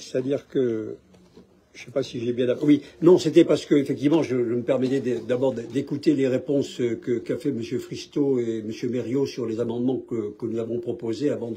C'est-à-dire que, je ne sais pas si j'ai bien... Oui, non, c'était parce que effectivement, je me permettais d'abord d'écouter les réponses qu'a fait M. Fristo et M. Mériot sur les amendements que nous avons proposés avant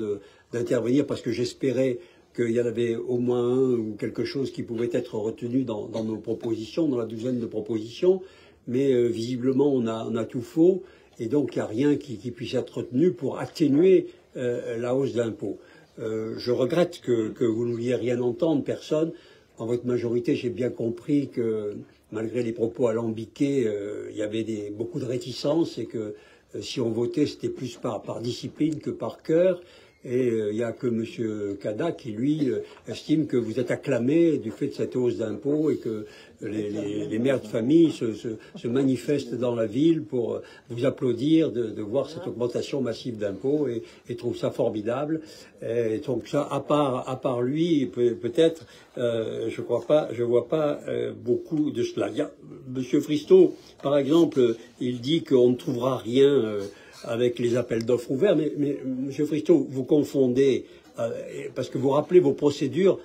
d'intervenir, parce que j'espérais qu'il y en avait au moins un ou quelque chose qui pouvait être retenu dans nos propositions, dans la douzaine de propositions, mais visiblement on a tout faux, et donc il n'y a rien qui puisse être retenu pour atténuer la hausse d'impôts. Je regrette que vous ne vouliez rien entendre, personne. En votre majorité, j'ai bien compris que, malgré les propos alambiqués, il y avait beaucoup de réticences et que si on votait, c'était plus par discipline que par cœur. Et il n'y a que M. Cada qui, lui, estime que vous êtes acclamé du fait de cette hausse d'impôts et que les mères de famille se manifestent dans la ville pour vous applaudir de voir cette augmentation massive d'impôts et trouvent ça formidable. Et donc ça, à part lui, peut-être, je vois pas beaucoup de cela. Il y a M. Fristo, par exemple, il dit qu'on ne trouvera rien avec les appels d'offres ouverts, mais M. Fristo, vous confondez, parce que vous rappelez vos procédures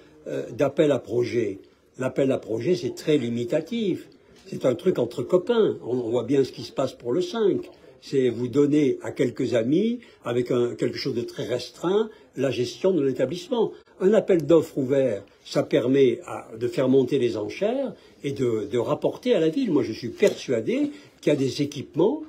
d'appel à projet. L'appel à projet, c'est très limitatif. C'est un truc entre copains. On voit bien ce qui se passe pour le 5. C'est vous donner à quelques amis, avec quelque chose de très restreint, la gestion de l'établissement. Un appel d'offres ouvert, ça permet de faire monter les enchères et de rapporter à la ville. Moi, je suis persuadé qu'il y a des équipements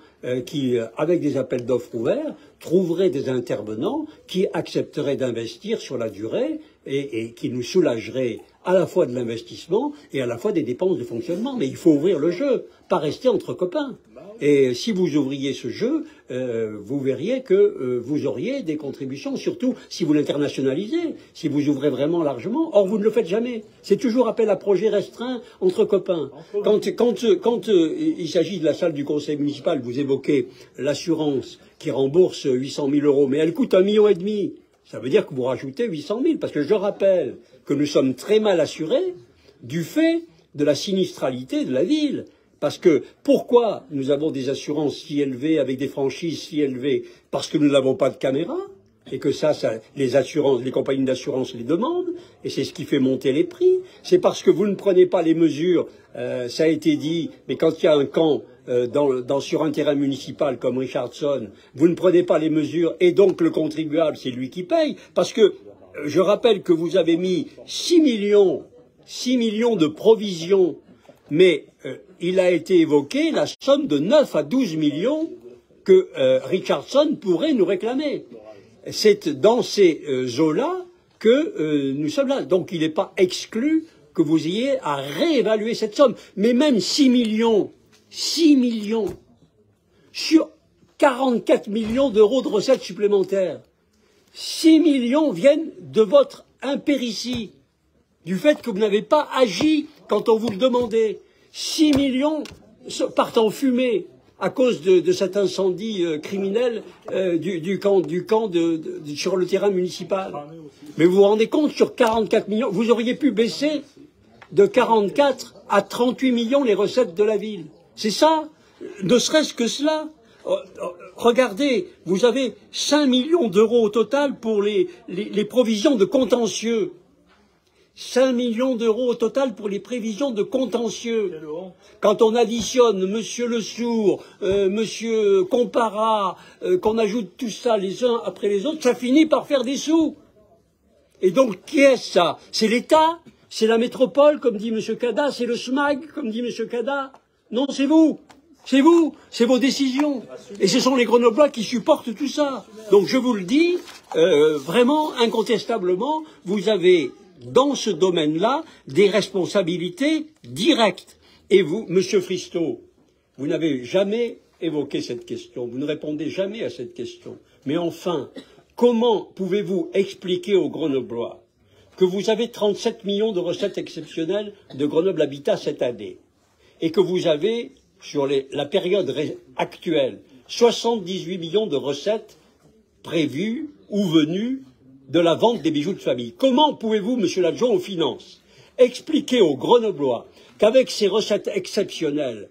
qui, avec des appels d'offres ouverts, trouveraient des intervenants qui accepteraient d'investir sur la durée et qui nous soulageraient à la fois de l'investissement et à la fois des dépenses de fonctionnement. Mais il faut ouvrir le jeu, pas rester entre copains. Et si vous ouvriez ce jeu, vous verriez que vous auriez des contributions, surtout si vous l'internationalisez, si vous ouvrez vraiment largement. Or, vous ne le faites jamais. C'est toujours appel à projet restreint entre copains. Quand il s'agit de la salle du conseil municipal, vous évoquez l'assurance qui rembourse 800 000 €, mais elle coûte 1,5 million. Ça veut dire que vous rajoutez 800 000, parce que je rappelle que nous sommes très mal assurés du fait de la sinistralité de la ville. Parce que pourquoi nous avons des assurances si élevées, avec des franchises si élevées? Parce que nous n'avons pas de caméras, et que les compagnies d'assurance les demandent, et c'est ce qui fait monter les prix. C'est parce que vous ne prenez pas les mesures, ça a été dit, mais quand il y a un camp sur un terrain municipal comme Richardson, vous ne prenez pas les mesures, et donc le contribuable, c'est lui qui paye, parce que je rappelle que vous avez mis 6 millions de provisions, mais il a été évoqué la somme de 9 à 12 millions que Richardson pourrait nous réclamer. C'est dans ces eaux-là que nous sommes là. Donc il n'est pas exclu que vous ayez à réévaluer cette somme. Mais même 6 millions sur 44 millions d'euros de recettes supplémentaires. 6 millions viennent de votre impéritie, du fait que vous n'avez pas agi quand on vous le demandait. 6 millions partent en fumée à cause de cet incendie criminel du camp sur le terrain municipal. Mais vous vous rendez compte, sur 44 millions, vous auriez pu baisser de 44 à 38 millions les recettes de la ville. C'est ça, ne serait-ce que cela. Regardez, vous avez 5 millions d'euros au total pour les provisions de contentieux. 5 millions d'euros au total pour les prévisions de contentieux. Quand on additionne Monsieur Le Sourd, Monsieur Compara, qu'on ajoute tout ça les uns après les autres, ça finit par faire des sous. Et donc, qui est-ce ça? C'est l'État? C'est la métropole, comme dit Monsieur Cada? C'est le SMAG, comme dit Monsieur Cada? Non, c'est vous. C'est vous, c'est vos décisions. Et ce sont les Grenoblois qui supportent tout ça. Donc je vous le dis, vraiment, incontestablement, vous avez dans ce domaine-là des responsabilités directes. Et vous, Monsieur Fristo, vous n'avez jamais évoqué cette question, vous ne répondez jamais à cette question. Mais enfin, comment pouvez-vous expliquer aux Grenoblois que vous avez 37 millions de recettes exceptionnelles de Grenoble Habitat cette année, et que vous avez, sur la période actuelle, 78 millions de recettes prévues ou venues de la vente des bijoux de famille? Comment pouvez-vous, monsieur l'adjoint aux finances, expliquer aux Grenoblois qu'avec ces recettes exceptionnelles,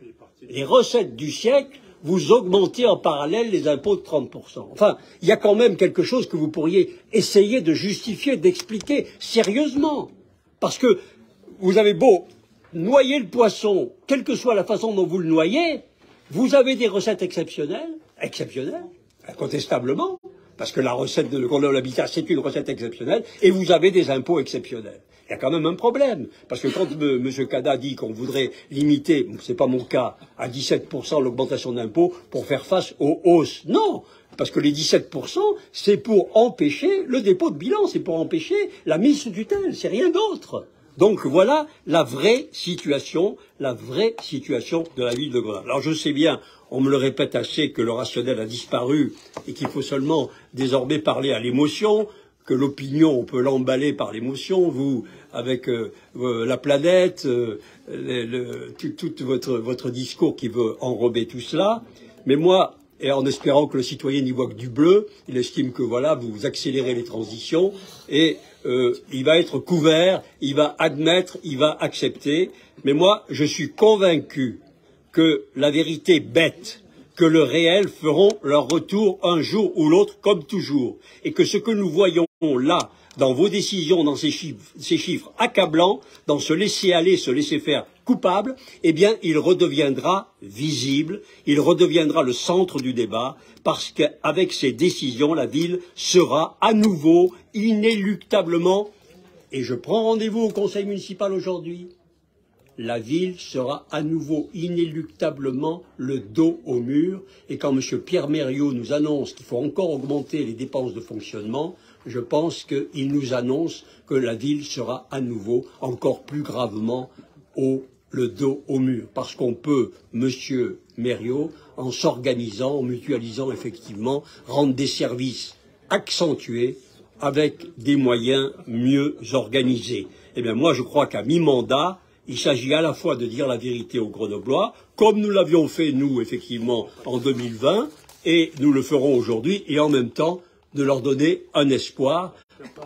les recettes du siècle, vous augmentez en parallèle les impôts de 30%? Enfin, il y a quand même quelque chose que vous pourriez essayer de justifier, d'expliquer sérieusement. Parce que vous avez beau noyer le poisson, quelle que soit la façon dont vous le noyez, vous avez des recettes exceptionnelles, incontestablement, parce que la recette de Grenoble-Habitat, c'est une recette exceptionnelle, et vous avez des impôts exceptionnels. Il y a quand même un problème, parce que quand M. Cada dit qu'on voudrait limiter, c'est pas mon cas, à 17% l'augmentation d'impôts pour faire face aux hausses, non, parce que les 17%, c'est pour empêcher le dépôt de bilan, c'est pour empêcher la mise sous tutelle, c'est rien d'autre. Donc voilà la vraie situation de la ville de Grenoble. Alors je sais bien, on me le répète assez, que le rationnel a disparu et qu'il faut seulement désormais parler à l'émotion, que l'opinion, on peut l'emballer par l'émotion, vous, avec la planète, tout votre discours qui veut enrober tout cela. Mais moi, et en espérant que le citoyen n'y voit que du bleu, il estime que voilà, vous accélérez les transitions et il va être couvert, il va admettre, il va accepter. Mais moi, je suis convaincu que la vérité bête, que le réel feront leur retour un jour ou l'autre, comme toujours. Et que ce que nous voyons là, dans vos décisions, dans ces chiffres accablants, dans ce laisser-aller, ce laisser-faire coupable, eh bien, il redeviendra visible, il redeviendra le centre du débat, parce qu'avec ces décisions, la ville sera à nouveau, inéluctablement, et je prends rendez-vous au conseil municipal aujourd'hui, la ville sera à nouveau inéluctablement le dos au mur. Et quand M. Pierre Mériot nous annonce qu'il faut encore augmenter les dépenses de fonctionnement, je pense qu'il nous annonce que la ville sera à nouveau encore plus gravement le dos au mur. Parce qu'on peut, M. Mériot, en s'organisant, en mutualisant effectivement, rendre des services accentués avec des moyens mieux organisés. Eh bien moi je crois qu'à mi-mandat, il s'agit à la fois de dire la vérité aux Grenoblois, comme nous l'avions fait, nous, effectivement, en 2020, et nous le ferons aujourd'hui, et en même temps, de leur donner un espoir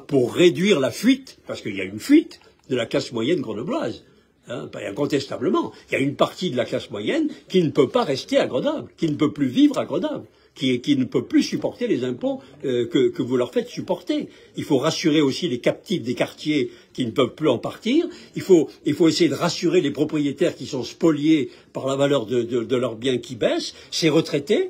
pour réduire la fuite, parce qu'il y a une fuite de la classe moyenne grenobloise, incontestablement. Il y a une partie de la classe moyenne qui ne peut pas rester à Grenoble, qui ne peut plus vivre à Grenoble, qui ne peut plus supporter les impôts que vous leur faites supporter. Il faut rassurer aussi les captifs des quartiers qui ne peuvent plus en partir. Il faut essayer de rassurer les propriétaires qui sont spoliés par la valeur de leurs biens qui baissent. Ces retraités,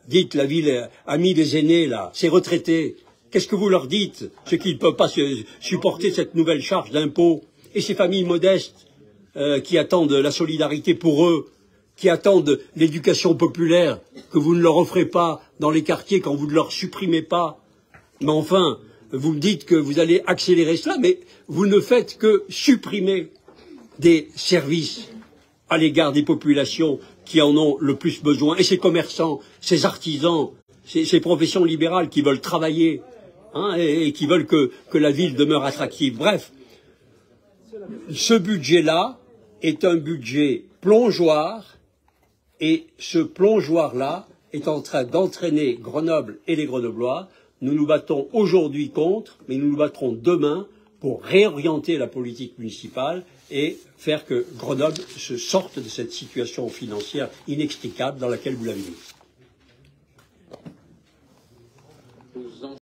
dites la ville a mis des aînés là, ces retraités, qu'est-ce que vous leur dites? Ceux qui ne peuvent pas supporter cette nouvelle charge d'impôts. Et ces familles modestes qui attendent la solidarité pour eux, qui attendent l'éducation populaire que vous ne leur offrez pas dans les quartiers quand vous ne leur supprimez pas. Mais enfin, vous me dites que vous allez accélérer cela, mais vous ne faites que supprimer des services à l'égard des populations qui en ont le plus besoin, et ces commerçants, ces artisans, ces professions libérales qui veulent travailler, et qui veulent que la ville demeure attractive. Bref, ce budget-là est un budget plongeoir, et ce plongeoir-là est en train d'entraîner Grenoble et les Grenoblois. Nous nous battons aujourd'hui contre, mais nous nous battrons demain pour réorienter la politique municipale et faire que Grenoble se sorte de cette situation financière inextricable dans laquelle vous l'avez mis.